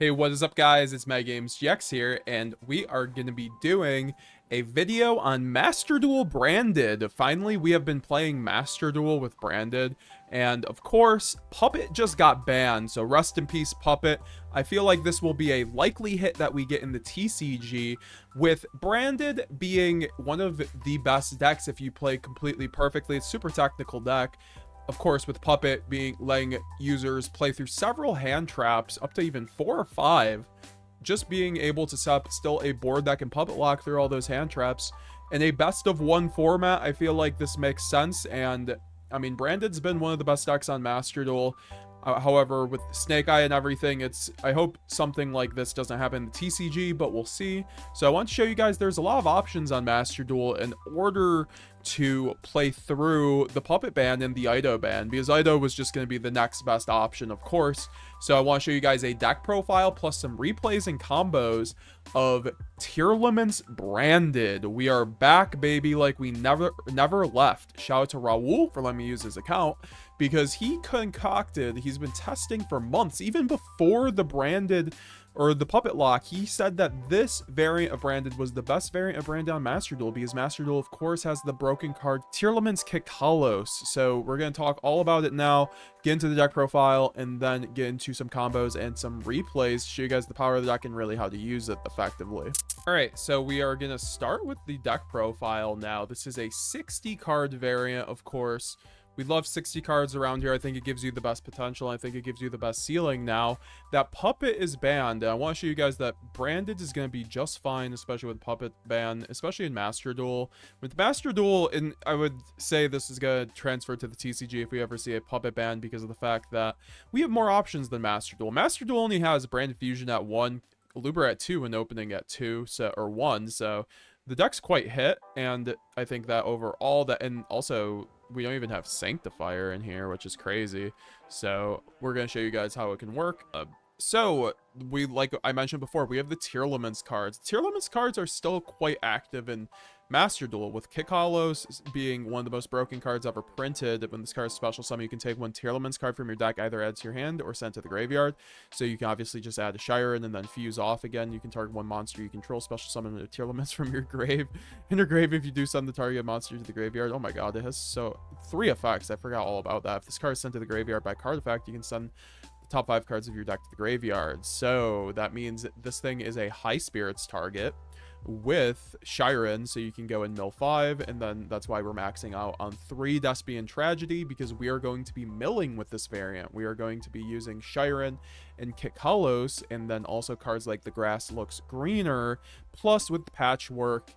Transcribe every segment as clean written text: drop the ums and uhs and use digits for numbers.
Hey, what is up, guys? It's MyGamesGX here, and we are going to be doing a video on Master Duel Branded. Finally, we have been playing Master Duel with Branded, and of course, Puppet just got banned, so rest in peace, Puppet. I feel like this will be a likely hit that we get in the TCG, with Branded being one of the best decks if you play completely perfectly. It's a super technical deck. Of course, with Puppet being letting users play through several hand traps, up to even 4 or 5, just being able to set up still a board that can Puppet lock through all those hand traps. In a best of one format, I feel like this makes sense, and I mean, Branded's been one of the best decks on Master Duel. However, with Snake Eye and everything, I hope something like this doesn't happen in the TCG, but we'll see. So I want to show you guys there's a lot of options on Master Duel in order to play through the Puppet ban and the yugioh ban, because yugioh was just going to be the next best option, of course. So I want to show you guys a deck profile plus some replays and combos of Tearlaments Branded. We are back, baby, like we never left. Shout out to Raul for letting me use his account, because he's been testing for months, even before the Branded or the Puppet lock. He said that this variant of Branded was the best variant of Branded on Master Duel, because Master Duel, of course, has the broken card Tearlaments Kittkalos. So we're going to talk all about it now, get into the deck profile, and then get into some combos and some replays, show you guys the power of the deck and really how to use it effectively. All right, so we are going to start with the deck profile now. This is a 60 card variant, of course. We love 60 cards around here. I think it gives you the best potential. I think it gives you the best ceiling now. That Puppet is banned. I want to show you guys that Branded is going to be just fine, especially with Puppet ban, especially in Master Duel. With Master Duel, and I would say this is going to transfer to the TCG if we ever see a Puppet ban, because of the fact that we have more options than Master Duel. Master Duel only has Branded Fusion at 1, Luber at 2, and opening at 2, or 1, so the deck's quite hit, and I think that overall and also we don't even have Sanctifier in here, which is crazy. So we're going to show you guys how it can work. So we, like I mentioned before, we have the Tearlaments cards. Tearlaments cards are still quite active in Master Duel, with Kittkalos being one of the most broken cards ever printed. When this card is special summon, you can take one Tearlaments card from your deck, either add to your hand or send to the graveyard. So you can obviously just add a Shiren and then fuse off again. You can target one monster you control, special summon a Tearlaments from your grave. In your grave, if you do send the target monster to the graveyard. Oh my god, it has 3 effects. I forgot all about that. If this card is sent to the graveyard by card effect, you can send top 5 cards of your deck to the graveyard. So that means this thing is a high spirits target with Shiren, so you can go in mill 5, and then that's why we're maxing out on 3 Despian Tragedy, because we are going to be milling with this variant. We are going to be using Shiren and Kittkalos, and then also cards like the Grass Looks Greener, plus with Patchwork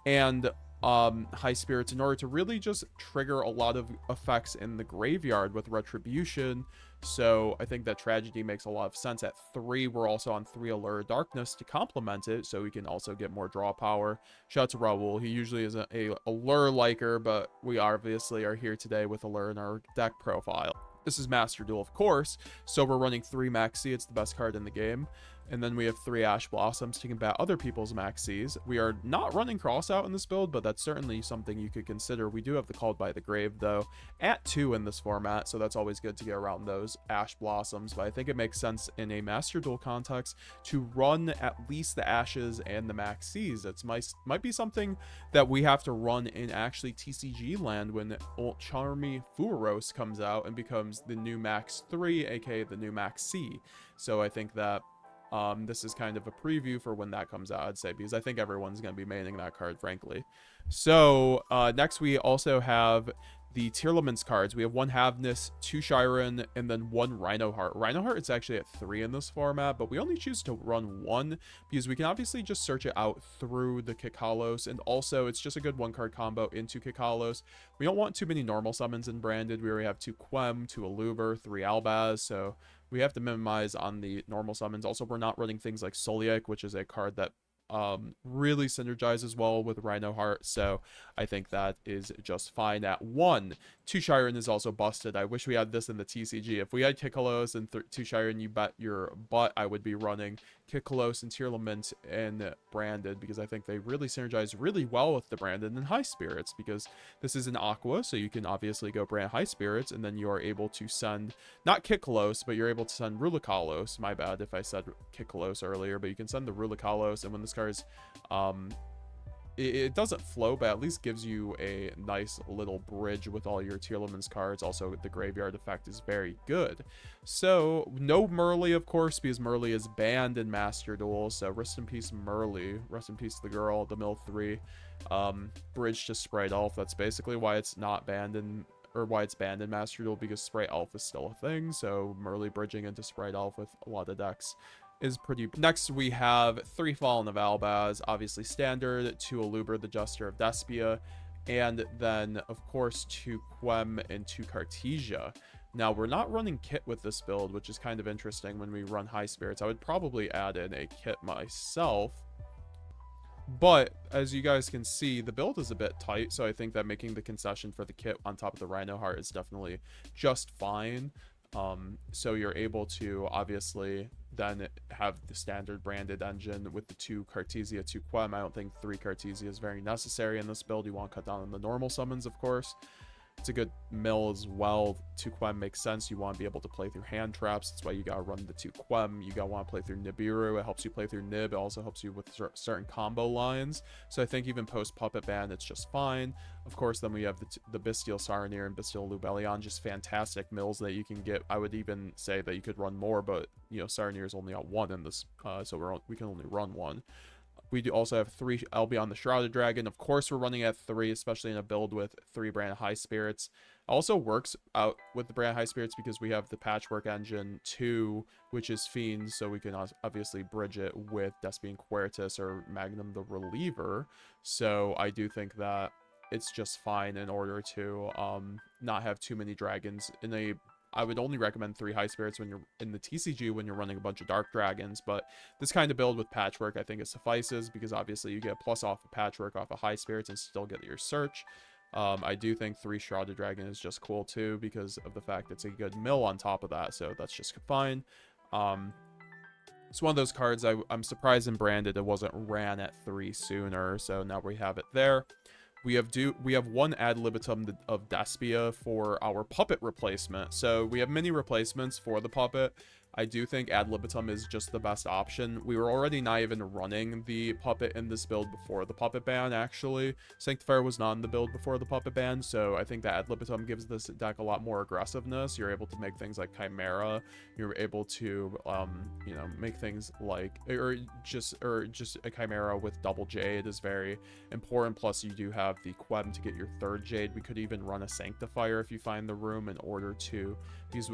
and high spirits, in order to really just trigger a lot of effects in the graveyard with Retribution. So I think that Tragedy makes a lot of sense. At 3, we're also on 3 Allure Darkness to complement it, so we can also get more draw power. Shout out to Raul. He usually is a Allure liker, but we obviously are here today with Allure in our deck profile. This is Master Duel, of course, so we're running 3 Maxi. It's the best card in the game. And then we have 3 Ash Blossoms to combat other people's Maxis. We are not running Crossout in this build, but that's certainly something you could consider. We do have the Called by the Grave, though, at 2 in this format, so that's always good to get around those Ash Blossoms. But I think it makes sense in a Master Duel context to run at least the Ashes and the Maxis. It might be something that we have to run in actually TCG land when Old Charmy Furos comes out and becomes the new Max 3, aka the new Max C. So I think that this is kind of a preview for when that comes out, I'd say, because I think everyone's going to be maining that card, frankly. So next we also have the Tearlaments cards. We have 1 Havness, 2 Shiren, and then 1 Rhinoheart. Rhinoheart is actually at 3 in this format, but we only choose to run 1 because we can obviously just search it out through the Kittkalos, and also it's just a good 1-card combo into Kittkalos. We don't want too many normal summons in Branded. We already have 2 Quem, 2 Aluber, 3 Albaz, so we have to minimize on the normal summons. Also, we're not running things like Soliak, which is a card that really synergizes well with Rhino Heart, so I think that is just fine at 1. 2 Shiren is also busted. I wish we had this in the TCG. If we had Kittkalos and 2 Shiren, you bet your butt I would be running Kittkalos and Tearlaments and Branded, because I think they really synergize really well with the Branded and High Spirits, because this is an Aqua, so you can obviously go brand High Spirits, and then you are able to send, not Kittkalos, but you're able to send Rulikalos. My bad if I said Kittkalos earlier, but you can send the Rulikalos, and when this card is, it doesn't flow, but at least gives you a nice little bridge with all your Tearlaments cards. Also, the graveyard effect is very good. So, no Merly, of course, because Merly is banned in Master Duel. So, rest in peace, Merly. Rest in peace, the girl, the Mill 3. Bridge to Sprite Elf. That's basically why it's not banned in, or why it's banned in Master Duel, because Sprite Elf is still a thing. So, Merly bridging into Sprite Elf with a lot of decks is pretty. Next, we have 3 Fallen of Albaz, obviously standard, 2 Aluber, the Jester of Despia, and then, of course, 2 Quem and 2 Cartesia. Now, we're not running Kit with this build, which is kind of interesting when we run High Spirits. I would probably add in a Kit myself, but as you guys can see, the build is a bit tight, so I think that making the concession for the Kit on top of the Rhino Heart is definitely just fine. So you're able to obviously then have the standard branded engine with the 2 Cartesia, 2 Quem. I don't think 3 Cartesia is very necessary in this build. You want to cut down on the normal summons, of course. It's a good mill as well. 2 Quem makes sense. You want to be able to play through hand traps. That's why you gotta run the 2 Quem. You gotta want to play through Nibiru. It helps you play through Nib. It also helps you with certain combo lines. So I think even post Puppet Ban, it's just fine. Of course, then we have the Bestial Saronir and Bestial Lubellion, just fantastic mills that you can get. I would even say that you could run more, but you know, Saronir is only on 1 in this, so we can only run 1. We do also have 3 Albion the Shrouded Dragon. Of course, we're running at 3, especially in a build with 3 brand High Spirits. It also works out with the brand High Spirits because we have the Patchwork Engine 2, which is Fiends, so we can obviously bridge it with Despian Quertus or Magnum the Reliever. So I do think that it's just fine in order to not have too many dragons in a. I would only recommend 3 High Spirits when you're in the TCG when you're running a bunch of Dark Dragons, but this kind of build with Patchwork I think it suffices, because obviously you get plus off of Patchwork off of High Spirits and still get your search. I do think 3 Shrouded Dragon is just cool too, because of the fact it's a good mill on top of that, so that's just fine. It's one of those cards I'm surprised in Branded it wasn't ran at 3 sooner, so now we have it there. We have 1 ad libitum of Despia for our puppet replacement. So we have many replacements for the puppet. I do think ad libitum is just the best option. We were already not even running the puppet in this build before the puppet ban, actually. Sanctifier was not in the build before the puppet ban, so I think that ad libitum gives this deck a lot more aggressiveness. You're able to make things like Chimera. You're able to, you know, make things like, or just a Chimera with double Jade is very important. Plus, you do have the Quem to get your 3rd Jade. We could even run a Sanctifier if you find the room in order to use,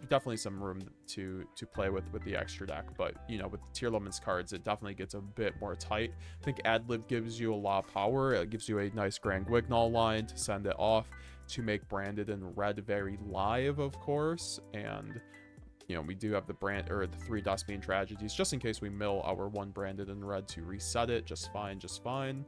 definitely some room to play with the extra deck, but you know, with the Tearlaments cards it definitely gets a bit more tight. I think Adlib gives you a lot of power. It gives you a nice Grand Guignol line to send it off to make Branded in red very live, of course, and you know, we do have the 3 Despian Tragedies just in case we mill our 1 Branded in red to reset it. Just fine.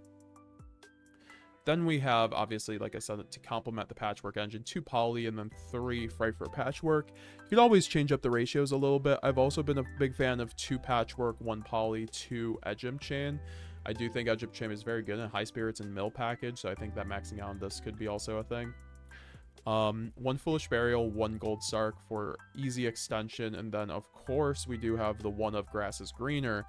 Then we have, obviously, like I said, to complement the Patchwork engine, 2 Poly and then 3 Fright for Patchwork. You can always change up the ratios a little bit. I've also been a big fan of 2 Patchwork, 1 Poly, 2 Edgem Chain. I do think Edgem Chain is very good in High Spirits and Mill package, so I think that maxing out on this could be also a thing. 1 Foolish Burial, 1 Gold Sark for easy extension, and then, of course, we do have the 1 of Grass is Greener.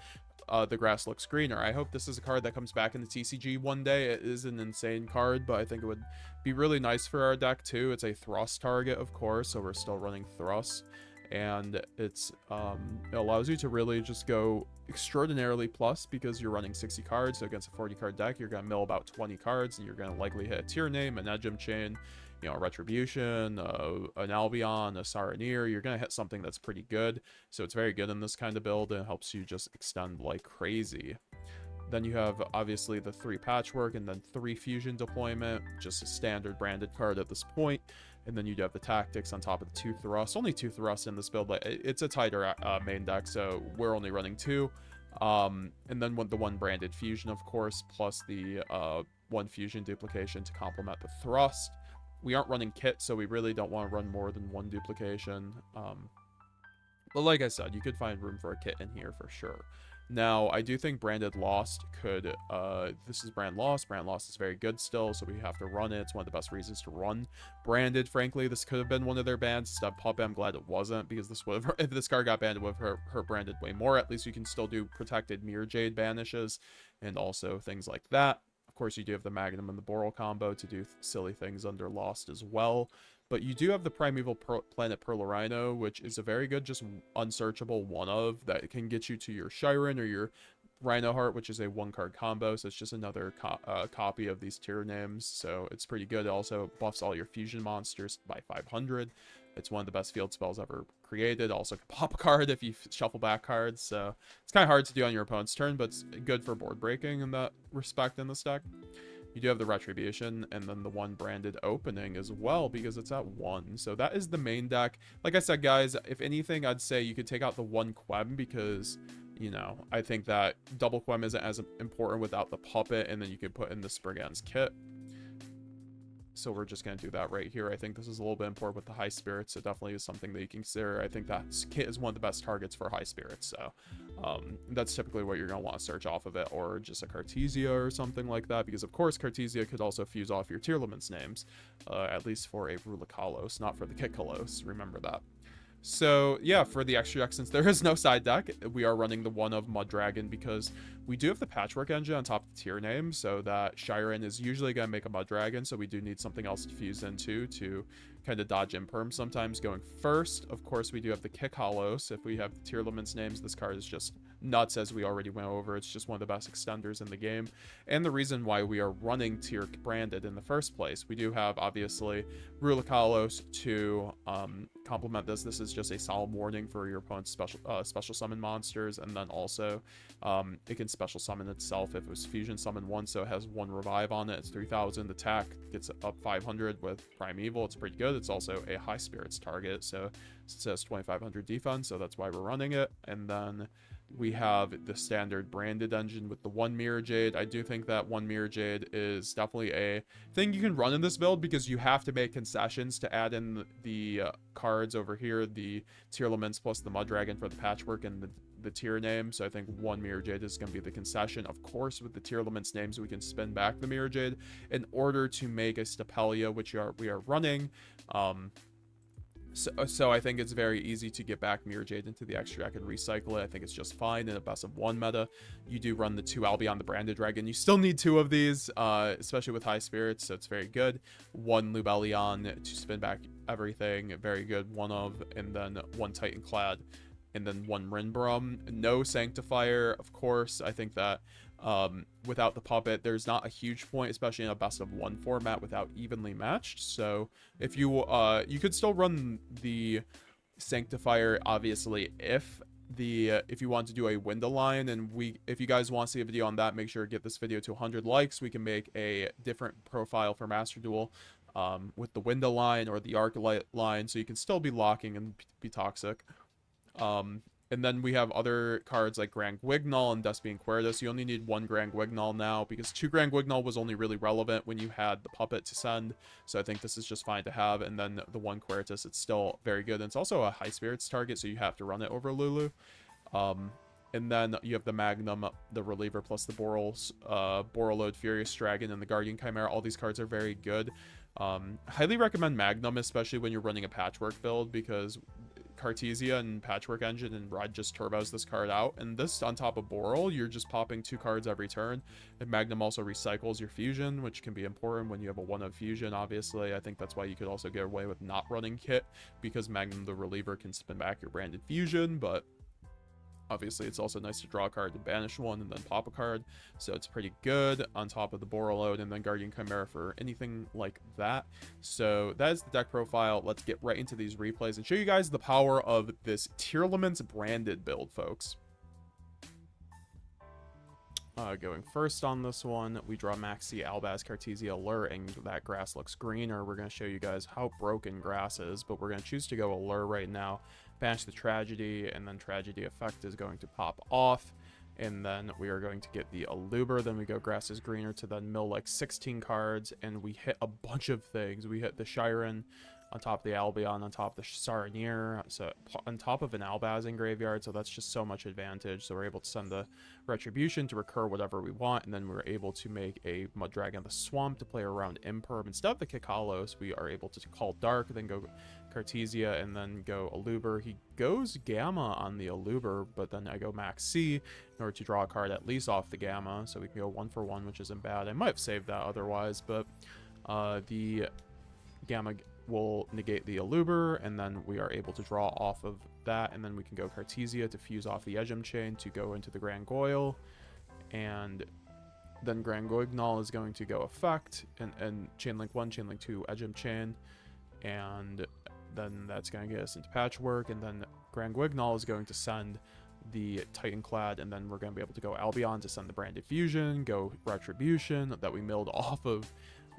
The grass looks greener. I hope this is a card that comes back in the TCG one day. It is an insane card, but I think it would be really nice for our deck too. It's a thrust target, of course, so we're still running thrust, and it's it allows you to really just go extraordinarily plus, because you're running 60 cards. So against a 40 card deck, you're gonna mill about 20 cards, and you're gonna likely hit a Tier Name, an Edgem Chain, you know, a Retribution, an Albion, a Saronir. You're going to hit something that's pretty good. So it's very good in this kind of build, and it helps you just extend like crazy. Then you have, obviously, the 3 Patchwork, and then 3 Fusion Deployment, just a standard Branded card at this point. And then you'd have the Tactics on top of the 2 Thrusts. Only 2 Thrusts in this build. Like, it's a tighter main deck, so we're only running 2. And then the one branded fusion, of course, plus the one fusion duplication to complement the thrust. We aren't running kit, so we really don't want to run more than one duplication. But like I said, you could find room for a kit in here for sure. Now, I do think Branded Lost could, this is Brand Lost. Brand Lost is very good still, so we have to run it. It's one of the best reasons to run Branded, frankly. This could have been one of their bans. Stub Puppet, I'm glad it wasn't, because this would have, if this card got banned, it would have hurt Branded way more. At least you can still do Protected Mirror Jade banishes, and also things like that. Of course, you do have the Magnum and the Boral combo to do silly things under Lost as well. But you do have the Primeval Planet Pearl Rhino, which is a very good, just unsearchable one-of that can get you to your Shiren or your Rhino Heart, which is a one-card combo. So it's just another copy of these tier names. So it's pretty good. It also buffs all your fusion monsters by 500. It's one of the best field spells ever created. Also can pop a card if you shuffle back cards. So it's kind of hard to do on your opponent's turn, but it's good for board breaking in that respect in this deck. You do have the Retribution and then the one branded opening as well because it's at 1. So that is the main deck. Like I said, guys, if anything, I'd say you could take out the one Quem because, you know, I think that double Quem isn't as important without the puppet, and then you could put in the Spriggan's kit. So we're just going to do that right here. I think this is a little bit important with the high spirits, so definitely is something that you can consider. I think that kit is one of the best targets for high spirits, so that's typically what you're going to want to search off of it, or just a Cartesia or something like that, because of course Cartesia could also fuse off your Tearlaments names, at least for a Kalos, not for the Kittkalos, remember that. So yeah, for the extra deck, since there is no side deck, we are running the one of Mud Dragon because we do have the Patchwork engine on top of the tier name, so that Shiren is usually going to make a Mud Dragon, so we do need something else to fuse into to kind of dodge Imperm sometimes going first. Of course, we do have the Kittkalos. If we have the Tearlaments names, this card is just nuts, as we already went over. It's just one of the best extenders in the game, and the reason why we are running tier branded in the first place. We do have, obviously, Kalos to complement this. This is just a solemn warning for your opponent's special summon monsters, and then also it can special summon itself if it was fusion summon 1, so it has 1 revive on it. It's 3000 attack, gets up 500 with Primeval. It's pretty good. It's also a high spirits target, so it says 2500 defense, so that's why we're running it. And then we have the standard branded engine with the one Mirror Jade. I do think that one Mirror Jade is definitely a thing you can run in this build because you have to make concessions to add in the cards over here, the Tearlaments plus the Mud Dragon for the Patchwork and the tier name. So I think one Mirror Jade is going to be the concession. Of course, with the Tearlaments names, we can spin back the Mirror Jade in order to make a Stapelia, which we are running. So I think it's very easy to get back Mirror Jade into the extra deck and recycle it. I think it's just fine in a best of 1 meta. You do run the 2 Albion the Branded Dragon. You still need 2 of these, especially with high spirits, so it's very good. 1 Lubellion to spin back everything, very good. 1 of, and then 1 Titanclad, and then 1 Rinbrum. No Sanctifier, of course. I think that without the puppet, there's not a huge point, especially in a best of 1 format without evenly matched. So if you you could still run the Sanctifier, obviously, if you want to do a window line, and if you guys want to see a video on that, make sure to get this video to 100 likes. We can make a different profile for Master Duel with the window line or the arc line, so you can still be locking and be toxic. And then we have other cards like Grand Guignol and Despia Inquiritus. You only need 1 Grand Guignol now because 2 Grand Guignol was only really relevant when you had the puppet to send. So I think this is just fine to have. And then the 1 Quiritus, it's still very good. And it's also a high spirits target, so you have to run it over Lulu. And then you have the Magnum, the Reliever, plus the Borreload, Furious Dragon, and the Guardian Chimera. All these cards are very good. Highly recommend Magnum, especially when you're running a Patchwork build, because Cartesia and Patchwork Engine and Red just turbos this card out, and this on top of Boral, you're just popping 2 cards every turn. And Magnum also recycles your fusion, which can be important when you have a 1-of fusion, obviously. I think that's why you could also get away with not running Kit, because Magnum the Reliever can spin back your branded fusion, but obviously, it's also nice to draw a card and banish 1 and then pop a card. So it's pretty good on top of the Borreload and then Guardian Chimera for anything like that. So that is the deck profile. Let's get right into these replays and show you guys the power of this Tearlaments branded build, folks. Going first on this one, we draw Maxi, Albaz, Cartesia, Allure, and that grass looks greener. We're going to show you guys how broken grass is, but we're going to choose to go Allure right now. Banish the Tragedy, and then Tragedy effect is going to pop off. And then we are going to get the Aluber. Then we go Grass is Greener to then mill like 16 cards. And we hit a bunch of things. We hit the Shiren on top of the Albion, on top of the Saronir, so on top of an Albaz in graveyard, so that's just so much advantage. So we're able to send the Retribution to recur whatever we want, and then we're able to make a Mud Dragon of the Swamp to play around Imperm. Instead of the Kittkalos, we are able to call Dark, then go Cartesia, and then go Aluber. He goes Gamma on the Aluber, but then I go Max C in order to draw a card at least off the Gamma, so we can go 1 for 1, which isn't bad. I might have saved that otherwise, but the Gamma will negate the Aluber, and then we are able to draw off of that, and then we can go Cartesia to fuse off the Ejim Chain to go into the Grand Goyle, and then Grand Goignol is going to go effect, and Chainlink 1, Chainlink 2, Ejim Chain, and then that's going to get us into Patchwork, and then Grand Goignol is going to send the Titanclad, and then we're going to be able to go Albion to send the Branded Fusion, go Retribution that we milled off of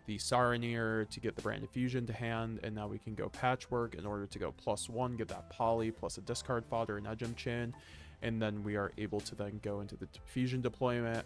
the Saronir to get the Branded Fusion to hand, and now we can go Patchwork in order to go +1, get that Poly, plus a discard fodder and Ejim Chain, and then we are able to then go into the Fusion deployment,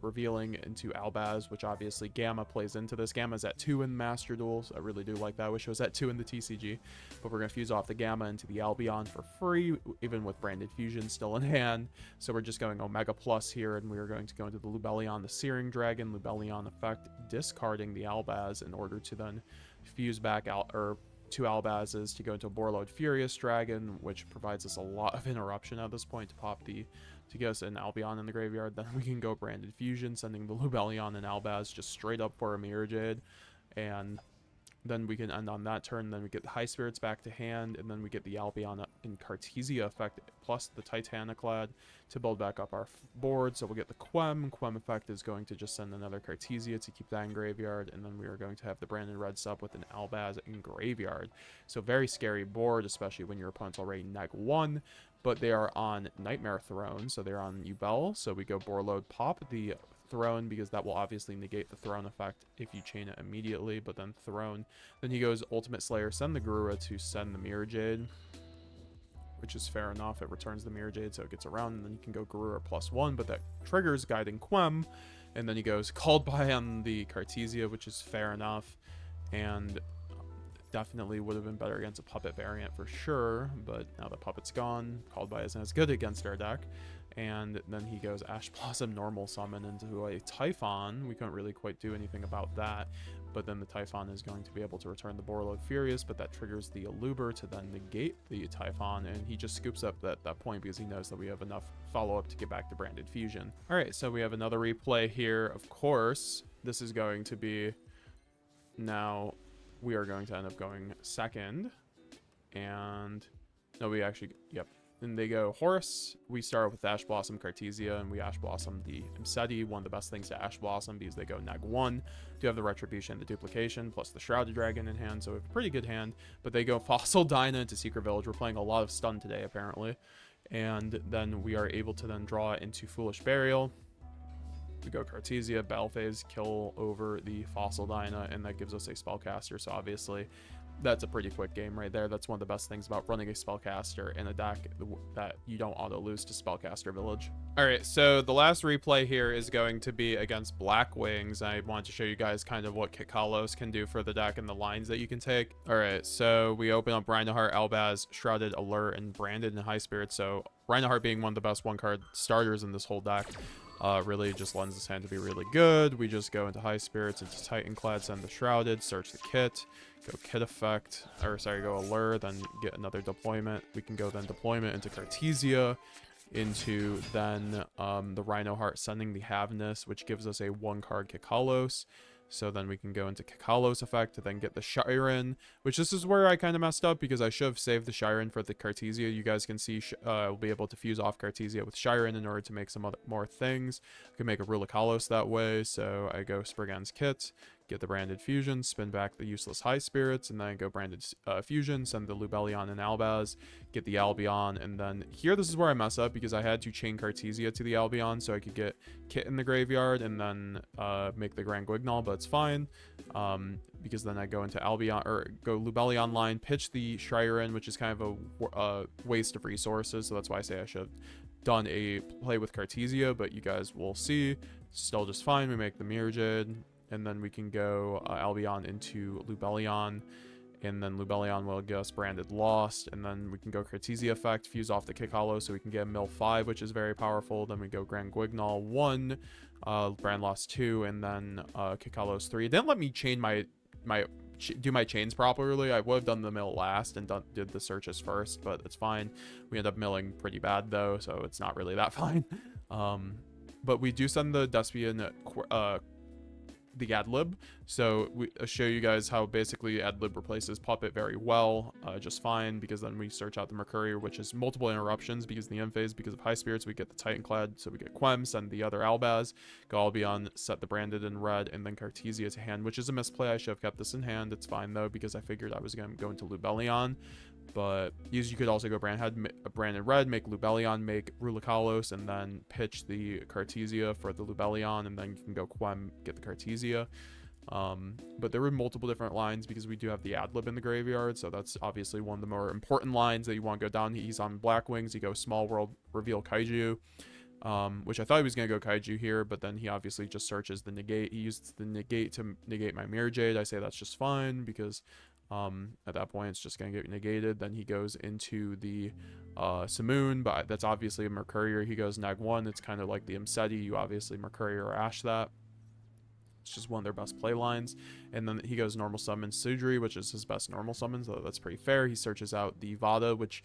revealing into Albaz, which obviously Gamma plays into this. Gamma's at 2 in Master Duel, so I really do like that. I wish it was at 2 in the TCG, but we're going to fuse off the Gamma into the Albion for free, even with Branded Fusion still in hand. So we're just going Omega Plus here, and we are going to go into the Lubellion, the Searing Dragon, Lubellion effect, discarding the Albaz in order to then fuse back out, or 2 Albazes to go into Borreload Furious Dragon, which provides us a lot of interruption at this point to pop to get us an Albion in the graveyard. Then we can go Branded Fusion, sending the Lubellion and Albaz just straight up for a Mirror Jade, and then we can end on that turn. Then we get the High Spirits back to hand, and then we get the Albion in Cartesia effect plus the Titaniclad to build back up our board. So we'll get the Quem effect is going to just send another Cartesia to keep that in graveyard, and then we are going to have the Branded Red Sub with an Albaz in graveyard. So very scary board, especially when your opponent's already neg 1, but they are on Nightmare Throne, so they're on Yubel. So we go Borreload, pop the Throne, because that will obviously negate the Throne effect if you chain it immediately, but then Throne. Then he goes Ultimate Slayer, send the Garura to send the Mirror Jade, which is fair enough. It returns the Mirror Jade, so it gets around, and then you can go Garura +1, but that triggers Guiding Quem, and then he goes Called By on the Cartesia, which is fair enough, and definitely would have been better against a Puppet variant for sure, but now the Puppet's gone, Called By isn't as good against our deck. And then he goes Ash Blossom normal summon into a Typhon. We couldn't really quite do anything about that, but then the Typhon is going to be able to return the Borreload Furious, but that triggers the Aluber to then negate the Typhon, and he just scoops up that point because he knows that we have enough follow-up to get back to Branded Fusion. Alright, so we have another replay here. Of course, this is going to be... Now, we are going to end up going second, and... No, we actually... Yep. Then they go Horus. We start with Ash Blossom Cartesia, and we Ash Blossom the Imseti, one of the best things to Ash Blossom because they go neg 1. Do have the Retribution, the Duplication, plus the Shrouded Dragon in hand, so we have a pretty good hand. But they go Fossil Dyna into Secret Village. We're playing a lot of stun today, apparently. And then we are able to then draw into Foolish Burial. We go Cartesia, Battle Phase, kill over the Fossil Dyna, and that gives us a Spellcaster, so obviously that's a pretty quick game right there. That's one of the best things about running a Spellcaster in a deck, that you don't auto-lose to Spellcaster Village. Alright, so the last replay here is going to be against Black Wings. I want to show you guys kind of what Kittkalos can do for the deck and the lines that you can take. Alright, so we open up Rhinoheart, Albaz, Shrouded, Alert, and Branded and High Spirit. So Rhinoheart being one of the best one-card starters in this whole deck. Really just lends this hand to be really good. We just go into High Spirits, into Titanclad, send the Shrouded, search the Kit, go Kit effect, or sorry, go Allure, then get another deployment. We can go then deployment into Cartesia, into then the Rhinoheart sending the Havness, which gives us a 1-card Kittkalos. So then we can go into Kittkalos effect to then get the Shiren, which this is where I kind of messed up because I should have saved the Shiren for the Cartesia. You guys can see we'll be able to fuse off Cartesia with Shiren in order to make some more things. I can make a Rulikalos that way, so I go Spriggan's Kit, get the Branded Fusion, spin back the useless High Spirits, and then I go Branded Fusion, send the Lubellion and Albaz, get the Albion, and then here this is where I mess up because I had to chain Cartesia to the Albion so I could get Kit in the graveyard and then make the Grand Guignol, but it's fine because then I go into Albion, or go Lubellion line, pitch the Shiren, which is kind of a waste of resources, so that's why I say I should have done a play with Cartesia, but you guys will see. Still just fine. We make the Mirror Jade, and then we can go Albion into Lubellion, and then Lubellion will get us branded Lost, and then we can go Cartesia effect, fuse off the Kittkalos so we can get Mill 5, which is very powerful. Then we go Grand Guignol 1, brand Lost 2, and then Kittkalos 3. It didn't let me chain do my chains properly. I would have done the mill last and did the searches first, but it's fine. We end up milling pretty bad though, so it's not really that fine. But we do send the Despian the ad-lib, so we show you guys how basically ad-lib replaces Puppet very well, just fine, because then we search out the Mercurier, which is multiple interruptions because in the end phase, because of high spirits, we get the Titanclad, so we get Quem, send the other Albaz, go Albion, set the branded in red, and then Cartesia to hand, which is a misplay. I should have kept this in hand. It's fine though, because I figured I was going to go into Lubellion, but you could also go branded red, make Lubellion, make Kittkalos, and then pitch the Cartesia for the Lubellion, and then you can go Quem, get the Cartesia. But there were multiple different lines because we do have the ad-lib in the graveyard, so that's obviously one of the more important lines that you want to go down. He's on Black Wings, you go Small World, reveal Kaiju, which I thought he was going to go Kaiju here, but then he obviously just searches the negate. He used the negate to negate my Mirror Jade. I say that's just fine because at that point it's just gonna get negated. Then he goes into the Simoon, but that's obviously a Mercurier. He goes neg 1. It's kind of like the Imseti. You obviously Mercurier or Ash that. It's just one of their best play lines. And then he goes normal summon Sudri, which is his best normal summon, so that's pretty fair. He searches out the Vada, which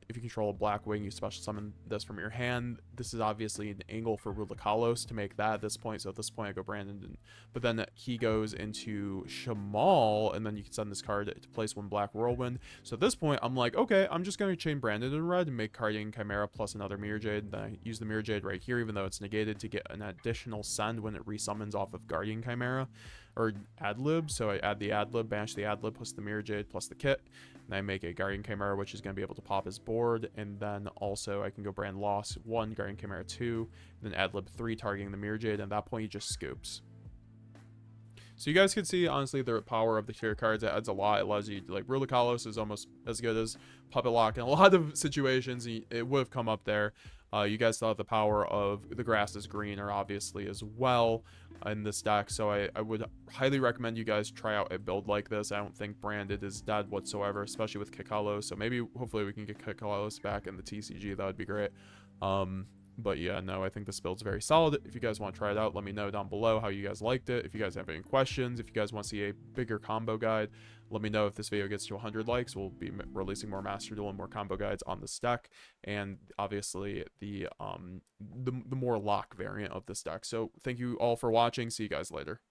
if you control a Black Wing, you special summon this from your hand. This is obviously an angle for Kittkalos to make that at this point, so at this point I go Brandon. But then he goes into Shamal, and then you can send this card to place 1 Black Whirlwind. So at this point, I'm like, okay, I'm just going to chain Brandon in red and make Guardian Chimera plus another Mirror Jade. Then I use the Mirror Jade right here, even though it's negated, to get an additional send when it resummons off of Guardian Chimera, or ad-lib. So I add the ad-lib, banish the ad-lib plus the Mirror Jade plus the kit, and I make a Guardian Chimera, which is going to be able to pop his board. And then also I can go brand Loss 1, Guardian Chimera 2, and then ad-lib 3, targeting the Mirror Jade, and at that point he just scoops. So you guys can see, honestly, the power of the tier cards. It adds a lot. It allows you, like, Kittkalos is almost as good as Puppet Lock in a lot of situations. It would have come up there. You guys still have the power of the grass is greener, obviously, as well in this deck. So I would highly recommend you guys try out a build like this. I don't think Branded is dead whatsoever, especially with Kittkalos. So maybe, hopefully, we can get Kittkalos back in the TCG. That would be great. But yeah, no, I think this build's very solid. If you guys want to try it out, let me know down below how you guys liked it. If you guys have any questions, if you guys want to see a bigger combo guide, let me know. If this video gets to 100 likes, we'll be releasing more Master Duel and more combo guides on this deck, and obviously the more lock variant of this deck. So thank you all for watching. See you guys later.